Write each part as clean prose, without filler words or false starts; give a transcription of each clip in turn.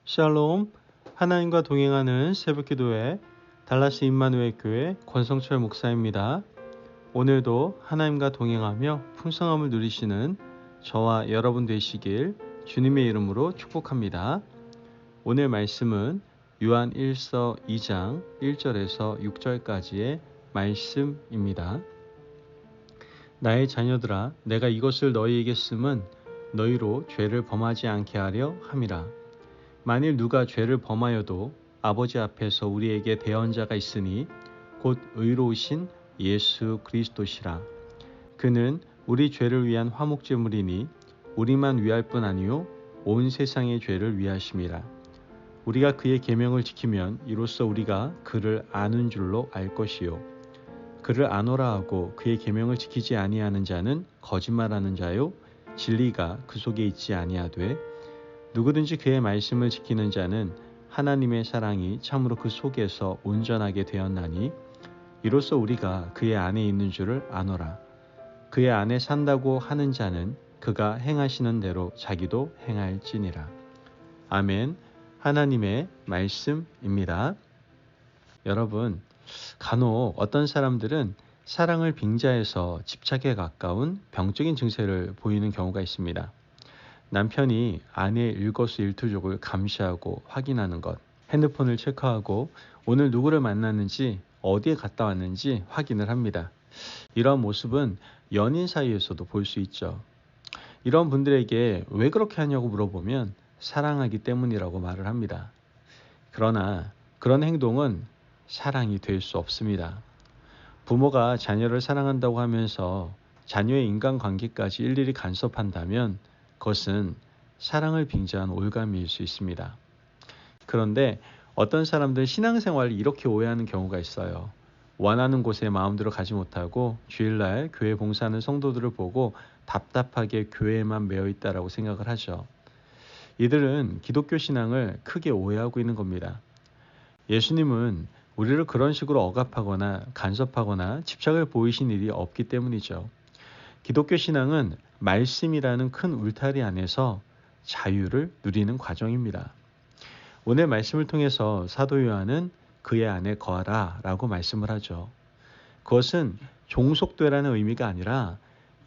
샬롬, 하나님과 동행하는 새벽기도회 달라스 임마누엘 교회 권성철 목사입니다. 오늘도 하나님과 동행하며 풍성함을 누리시는 저와 여러분 되시길 주님의 이름으로 축복합니다. 오늘 말씀은 요한 1서 2장 1절에서 6절까지의 말씀입니다. 나의 자녀들아, 내가 이것을 너희에게 쓰면 너희로 죄를 범하지 않게 하려 함이라. 만일 누가 죄를 범하여도 아버지 앞에서 우리에게 대언자가 있으니 곧 의로우신 예수 그리스도시라. 그는 우리 죄를 위한 화목제물이니 우리만 위할 뿐 아니요 온 세상의 죄를 위하심이라. 우리가 그의 계명을 지키면 이로써 우리가 그를 아는 줄로 알 것이요 그를 아노라 하고 그의 계명을 지키지 아니하는 자는 거짓말하는 자요 진리가 그 속에 있지 아니하되 누구든지 그의 말씀을 지키는 자는 하나님의 사랑이 참으로 그 속에서 온전하게 되었나니 이로써 우리가 그의 안에 있는 줄을 아노라. 그의 안에 산다고 하는 자는 그가 행하시는 대로 자기도 행할지니라. 아멘. 하나님의 말씀입니다. 여러분, 간혹 어떤 사람들은 사랑을 빙자해서 집착에 가까운 병적인 증세를 보이는 경우가 있습니다. 남편이 아내의 일거수일투족을 감시하고 확인하는 것, 핸드폰을 체크하고 오늘 누구를 만났는지 어디에 갔다 왔는지 확인을 합니다. 이런 모습은 연인 사이에서도 볼 수 있죠. 이런 분들에게 왜 그렇게 하냐고 물어보면 사랑하기 때문이라고 말을 합니다. 그러나 그런 행동은 사랑이 될 수 없습니다. 부모가 자녀를 사랑한다고 하면서 자녀의 인간관계까지 일일이 간섭한다면 그것은 사랑을 빙자한 올감일 수 있습니다. 그런데 어떤 사람들은 신앙생활을 이렇게 오해하는 경우가 있어요. 원하는 곳에 마음대로 가지 못하고 주일날 교회 봉사하는 성도들을 보고 답답하게 교회에만 매여 있다라고 생각을 하죠. 이들은 기독교 신앙을 크게 오해하고 있는 겁니다. 예수님은 우리를 그런 식으로 억압하거나 간섭하거나 집착을 보이신 일이 없기 때문이죠. 기독교 신앙은 말씀이라는 큰 울타리 안에서 자유를 누리는 과정입니다. 오늘 말씀을 통해서 사도 요한은 그의 안에 거하라 라고 말씀을 하죠. 그것은 종속되라는 의미가 아니라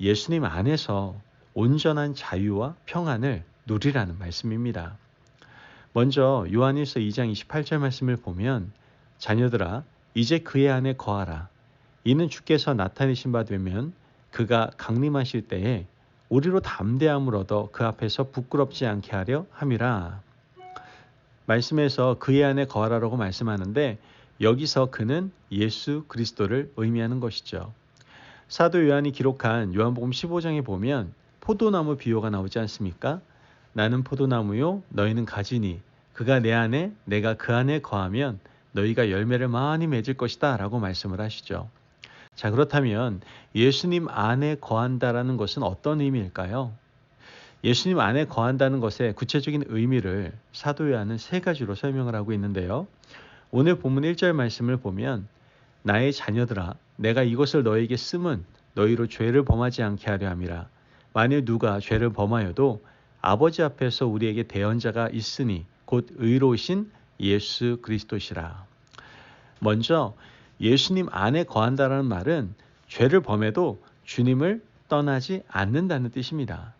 예수님 안에서 온전한 자유와 평안을 누리라는 말씀입니다. 먼저 요한일서 2장 28절 말씀을 보면 자녀들아 이제 그의 안에 거하라. 이는 주께서 나타내신 바 되면 그가 강림하실 때에 우리로 담대함을 얻어 그 앞에서 부끄럽지 않게 하려 함이라. 말씀에서 그의 안에 거하라라고 말씀하는데 여기서 그는 예수 그리스도를 의미하는 것이죠. 사도 요한이 기록한 요한복음 15장에 보면 포도나무 비유가 나오지 않습니까? 나는 포도나무요 너희는 가지니 그가 내 안에 내가 그 안에 거하면 너희가 열매를 많이 맺을 것이다 라고 말씀을 하시죠. 자, 그렇다면 예수님 안에 거한다라는 것은 어떤 의미일까요? 예수님 안에 거한다는 것의 구체적인 의미를 사도 요한은 세 가지로 설명을 하고 있는데요. 오늘 본문 1절 말씀을 보면 나의 자녀들아 내가 이것을 너에게 쓰면 너희로 죄를 범하지 않게 하려 함이라. 만일 누가 죄를 범하여도 아버지 앞에서 우리에게 대언자가 있으니 곧 의로우신 예수 그리스도시라. 먼저 예수님 안에 거한다라는 말은 죄를 범해도 주님을 떠나지 않는다는 뜻입니다.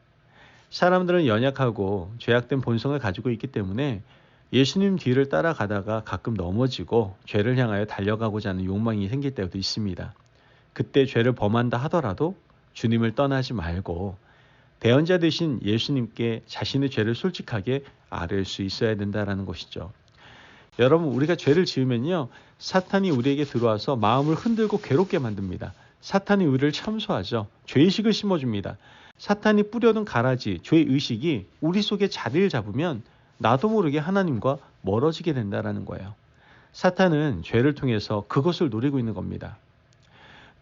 사람들은 연약하고 죄악된 본성을 가지고 있기 때문에 예수님 뒤를 따라가다가 가끔 넘어지고 죄를 향하여 달려가고자 하는 욕망이 생길 때도 있습니다. 그때 죄를 범한다 하더라도 주님을 떠나지 말고 대언자 되신 예수님께 자신의 죄를 솔직하게 아뢰을 수 있어야 된다는 것이죠. 여러분, 우리가 죄를 지으면요 사탄이 우리에게 들어와서 마음을 흔들고 괴롭게 만듭니다. 사탄이 우리를 참소하죠. 죄의식을 심어줍니다. 사탄이 뿌려둔 가라지, 죄의식이 우리 속에 자리를 잡으면 나도 모르게 하나님과 멀어지게 된다는 거예요. 사탄은 죄를 통해서 그것을 노리고 있는 겁니다.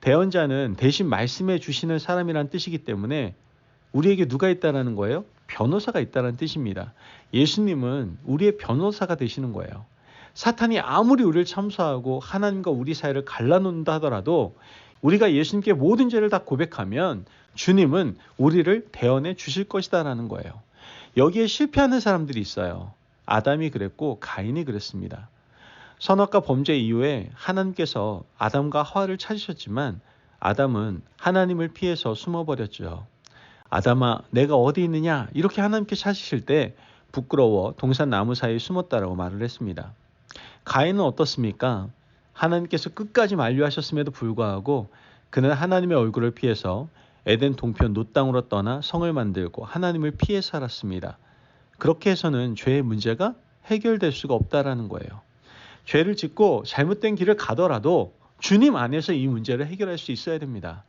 대언자는 대신 말씀해 주시는 사람이란 뜻이기 때문에 우리에게 누가 있다라는 거예요? 변호사가 있다는 뜻입니다. 예수님은 우리의 변호사가 되시는 거예요. 사탄이 아무리 우리를 참소하고 하나님과 우리 사이를 갈라놓는다 하더라도 우리가 예수님께 모든 죄를 다 고백하면 주님은 우리를 대언해 주실 것이다라는 거예요. 여기에 실패하는 사람들이 있어요. 아담이 그랬고 가인이 그랬습니다. 선악과 범죄 이후에 하나님께서 아담과 하와를 찾으셨지만 아담은 하나님을 피해서 숨어버렸죠. 아담아, 내가 어디 있느냐? 이렇게 하나님께 찾으실 때 부끄러워 동산 나무 사이에 숨었다라고 말을 했습니다. 가인은 어떻습니까? 하나님께서 끝까지 만류하셨음에도 불구하고 그는 하나님의 얼굴을 피해서 에덴 동편 놋 땅으로 떠나 성을 만들고 하나님을 피해 살았습니다. 그렇게 해서는 죄의 문제가 해결될 수가 없다라는 거예요. 죄를 짓고 잘못된 길을 가더라도 주님 안에서 이 문제를 해결할 수 있어야 됩니다.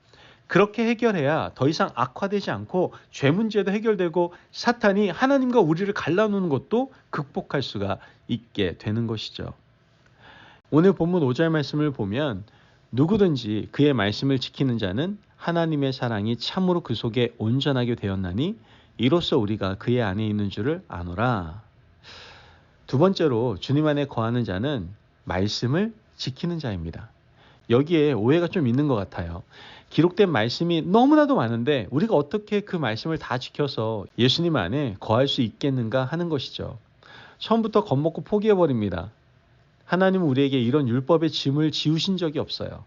그렇게 해결해야 더 이상 악화되지 않고 죄 문제도 해결되고 사탄이 하나님과 우리를 갈라놓는 것도 극복할 수가 있게 되는 것이죠. 오늘 본문 5절 말씀을 보면 누구든지 그의 말씀을 지키는 자는 하나님의 사랑이 참으로 그 속에 온전하게 되었나니 이로써 우리가 그의 안에 있는 줄을 아노라. 두 번째로 주님 안에 거하는 자는 말씀을 지키는 자입니다. 여기에 오해가 좀 있는 것 같아요. 기록된 말씀이 너무나도 많은데 우리가 어떻게 그 말씀을 다 지켜서 예수님 안에 거할 수 있겠는가 하는 것이죠. 처음부터 겁먹고 포기해버립니다. 하나님은 우리에게 이런 율법의 짐을 지우신 적이 없어요.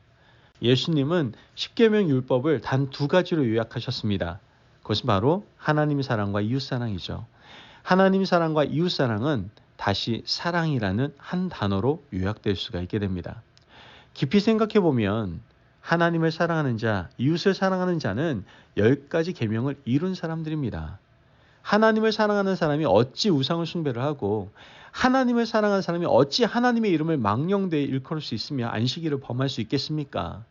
예수님은 십계명 율법을 단 두 가지로 요약하셨습니다. 그것이 바로 하나님의 사랑과 이웃사랑이죠. 하나님의 사랑과 이웃사랑은 다시 사랑이라는 한 단어로 요약될 수가 있게 됩니다. 깊이 생각해 보면 하나님을 사랑하는 자, 이웃을 사랑하는 자는 10가지 계명을 이룬 사람들입니다. 하나님을 사랑하는 사람이 어찌 우상을 숭배를 하고 하나님을 사랑하는 사람이 어찌 하나님의 이름을 망령되이 일컬을 수 있으며 안식일을 범할 수 있겠습니까?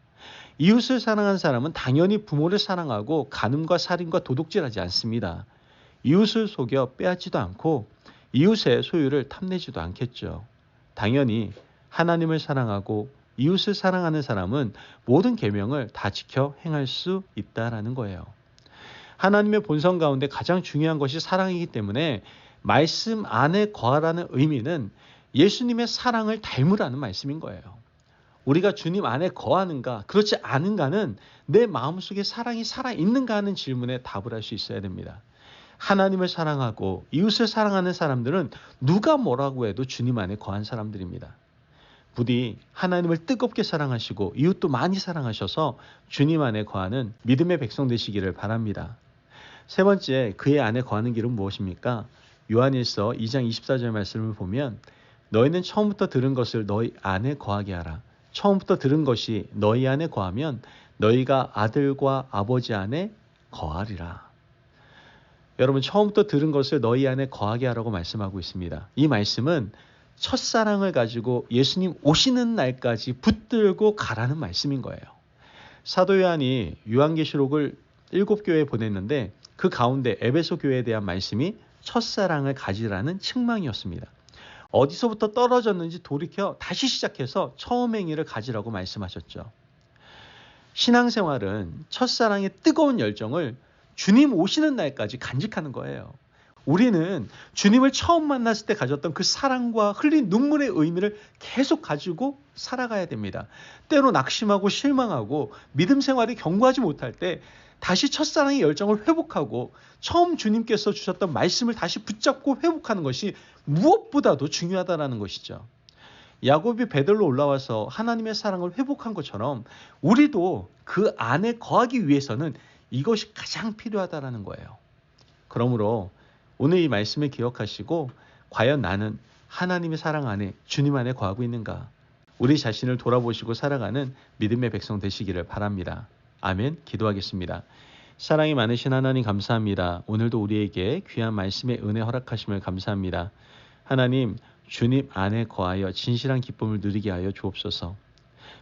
이웃을 사랑하는 사람은 당연히 부모를 사랑하고 간음과 살인과 도둑질하지 않습니다. 이웃을 속여 빼앗지도 않고 이웃의 소유를 탐내지도 않겠죠. 당연히 하나님을 사랑하고 이웃을 사랑하는 사람은 모든 계명을 다 지켜 행할 수 있다라는 거예요. 하나님의 본성 가운데 가장 중요한 것이 사랑이기 때문에 말씀 안에 거하라는 의미는 예수님의 사랑을 닮으라는 말씀인 거예요. 우리가 주님 안에 거하는가 그렇지 않은가는 내 마음속에 사랑이 살아있는가 하는 질문에 답을 할 수 있어야 됩니다. 하나님을 사랑하고 이웃을 사랑하는 사람들은 누가 뭐라고 해도 주님 안에 거한 사람들입니다. 부디 하나님을 뜨겁게 사랑하시고 이웃도 많이 사랑하셔서 주님 안에 거하는 믿음의 백성 되시기를 바랍니다. 세 번째, 그의 안에 거하는 길은 무엇입니까? 요한일서 2장 24절 말씀을 보면 너희는 처음부터 들은 것을 너희 안에 거하게 하라. 처음부터 들은 것이 너희 안에 거하면 너희가 아들과 아버지 안에 거하리라. 여러분, 처음부터 들은 것을 너희 안에 거하게 하라고 말씀하고 있습니다. 이 말씀은 첫사랑을 가지고 예수님 오시는 날까지 붙들고 가라는 말씀인 거예요. 사도 요한이 요한계시록을 7교회에 보냈는데 그 가운데 에베소 교회에 대한 말씀이 첫사랑을 가지라는 책망이었습니다. 어디서부터 떨어졌는지 돌이켜 다시 시작해서 처음 행위를 가지라고 말씀하셨죠. 신앙생활은 첫사랑의 뜨거운 열정을 주님 오시는 날까지 간직하는 거예요. 우리는 주님을 처음 만났을 때 가졌던 그 사랑과 흘린 눈물의 의미를 계속 가지고 살아가야 됩니다. 때로 낙심하고 실망하고 믿음 생활이 견고하지 못할 때 다시 첫사랑의 열정을 회복하고 처음 주님께서 주셨던 말씀을 다시 붙잡고 회복하는 것이 무엇보다도 중요하다는 것이죠. 야곱이 베들로 올라와서 하나님의 사랑을 회복한 것처럼 우리도 그 안에 거하기 위해서는 이것이 가장 필요하다는 거예요. 그러므로 오늘 이 말씀을 기억하시고 과연 나는 하나님의 사랑 안에 주님 안에 거하고 있는가? 우리 자신을 돌아보시고 살아가는 믿음의 백성 되시기를 바랍니다. 아멘. 기도하겠습니다. 사랑이 많으신 하나님 감사합니다. 오늘도 우리에게 귀한 말씀의 은혜 허락하심을 감사합니다. 하나님, 주님 안에 거하여 진실한 기쁨을 누리게 하여 주옵소서.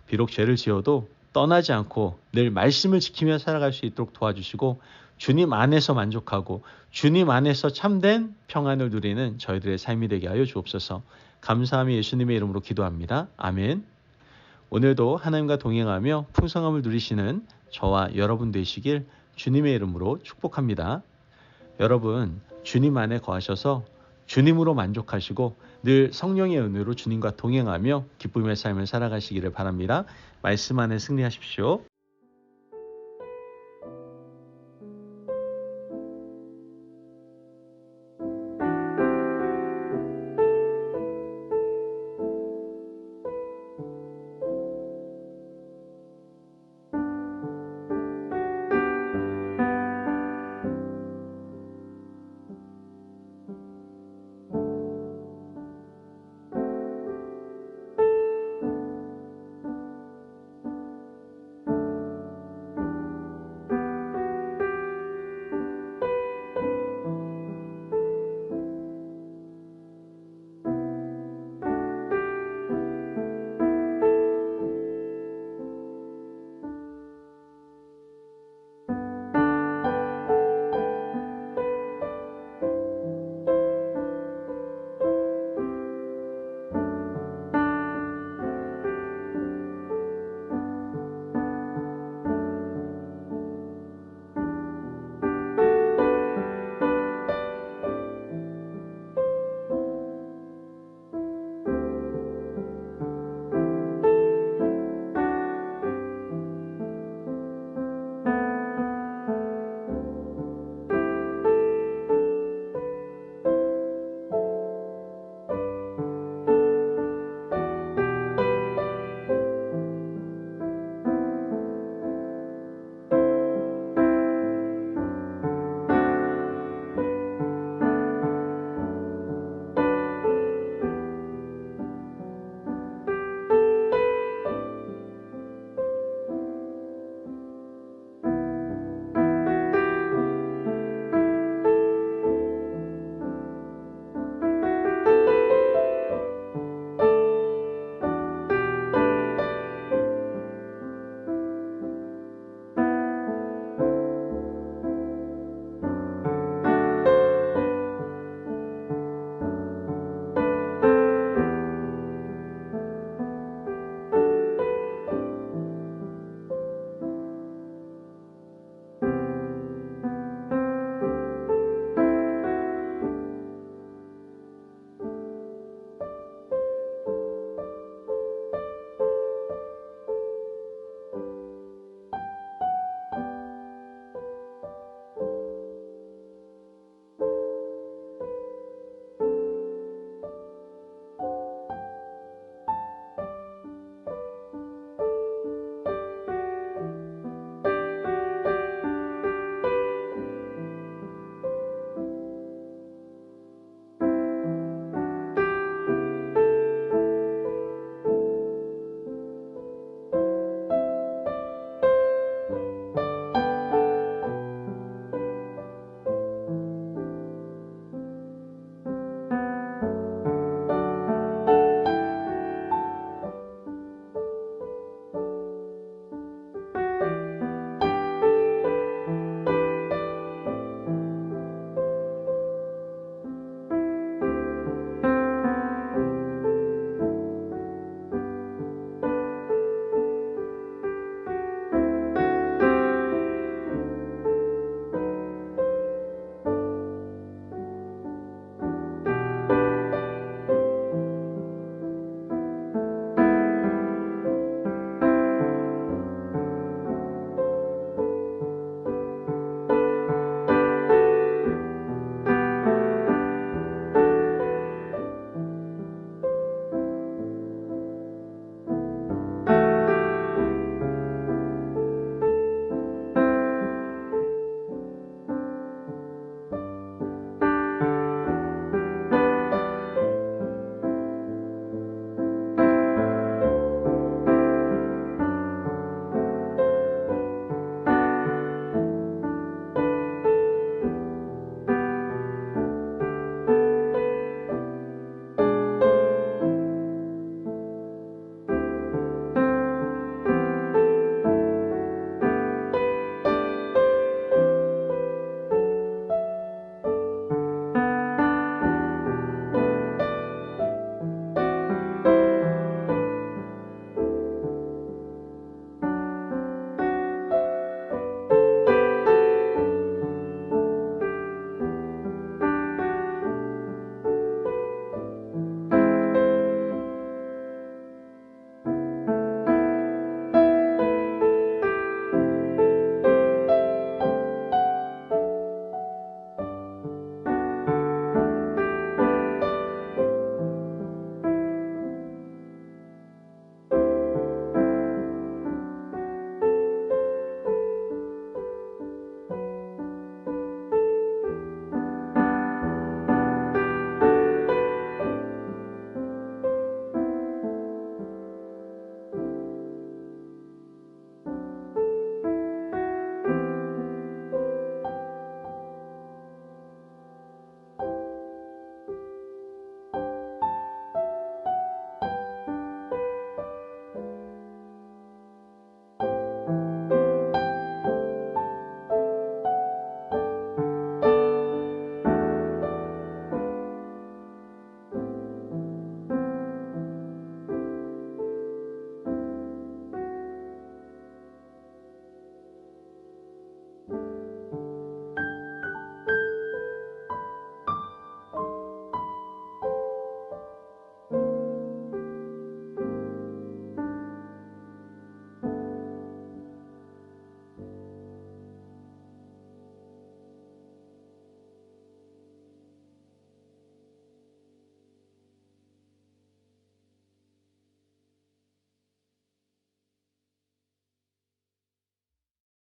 비록 죄를 지어도 떠나지 않고 늘 말씀을 지키며 살아갈 수 있도록 도와주시고 주님 안에서 만족하고 주님 안에서 참된 평안을 누리는 저희들의 삶이 되게 하여 주옵소서. 감사하며 예수님의 이름으로 기도합니다. 아멘. 오늘도 하나님과 동행하며 풍성함을 누리시는 저와 여러분 되시길 주님의 이름으로 축복합니다. 여러분, 주님 안에 거하셔서 주님으로 만족하시고 늘 성령의 은혜로 주님과 동행하며 기쁨의 삶을 살아가시기를 바랍니다. 말씀 안에 승리하십시오.